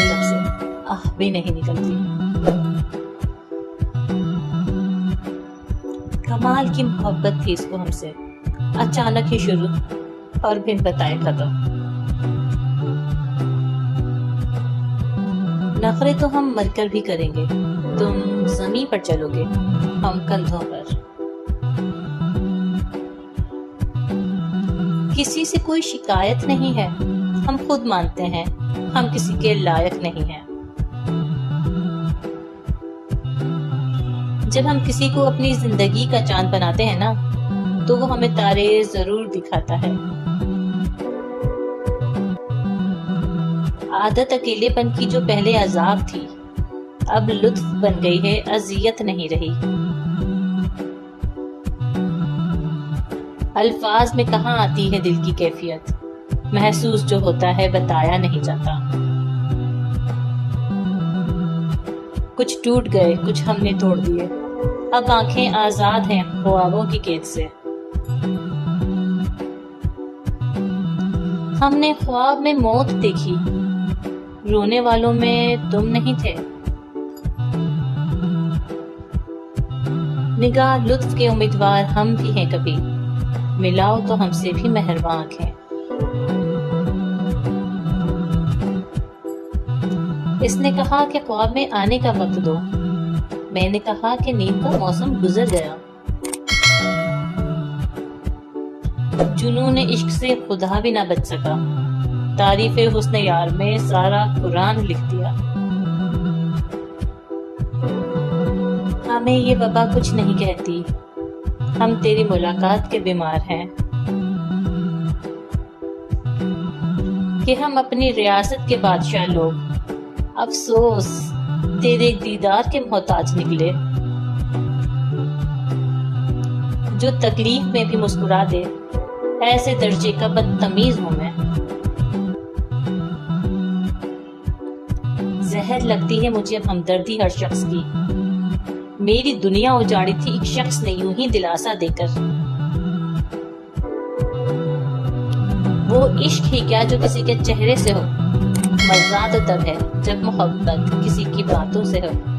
لب سے آہ بھی نہیں نکلتی۔ کمال کی محبت تھی اس کو ہم سے، اچانک ہی شروع اور بن بتائے ختم۔ نخرے تو ہم مر کر بھی کریں گے، تم زمین پر چلو گے، ہم کندھوں پر۔ کسی سے کوئی شکایت نہیں ہے، ہم خود مانتے ہیں ہم کسی کے لائق نہیں ہیں۔ جب ہم کسی کو اپنی زندگی کا چاند بناتے ہیں نا، تو وہ ہمیں تارے ضرور دکھاتا ہے۔ عادت اکیلے پن کی جو پہلے عذاب تھی، اب لطف بن گئی ہے، اذیت نہیں رہی۔ الفاظ میں کہاں آتی ہے دل کی کیفیت، محسوس جو ہوتا ہے بتایا نہیں جاتا۔ کچھ ٹوٹ گئے، کچھ ہم نے توڑ دیے، اب آنکھیں آزاد ہیں خوابوں کی قید سے۔ ہم نے خواب میں موت دیکھی، رونے والوں میں تم نہیں تھے۔ نگاہ لطف کے امیدوار ہم بھی ہیں، کبھی ملاؤ تو ہم سے بھی مہرباں آنکھیں۔ اس نے کہا کہ خواب میں آنے کا وقت دو، میں نے کہا کہ نیند کا موسم گزر گیا۔ جنون عشق سے خدا بھی نہ بچ سکا، تعریف حسن یار میں سارا قرآن لکھ دیا۔ ہمیں یہ وبا کچھ نہیں کہتی، ہم تیری ملاقات کے بیمار ہیں، کہ ہم اپنی ریاست کے بادشاہ لوگ افسوس تیرے دیدار کے محتاج نکلے۔ جو تکلیف میں بھی مسکرا دے، ایسے درجے کا بدتمیز ہوں میں۔ زہر لگتی ہے مجھے اب ہمدردی ہر شخص کی، میری دنیا اجاڑی تھی ایک شخص نے یوں ہی دلاسا دے کر۔ وہ عشق ہی کیا جو کسی کے چہرے سے ہو، مزہ تو تب ہے جب محبت کسی کی باتوں سے ہو۔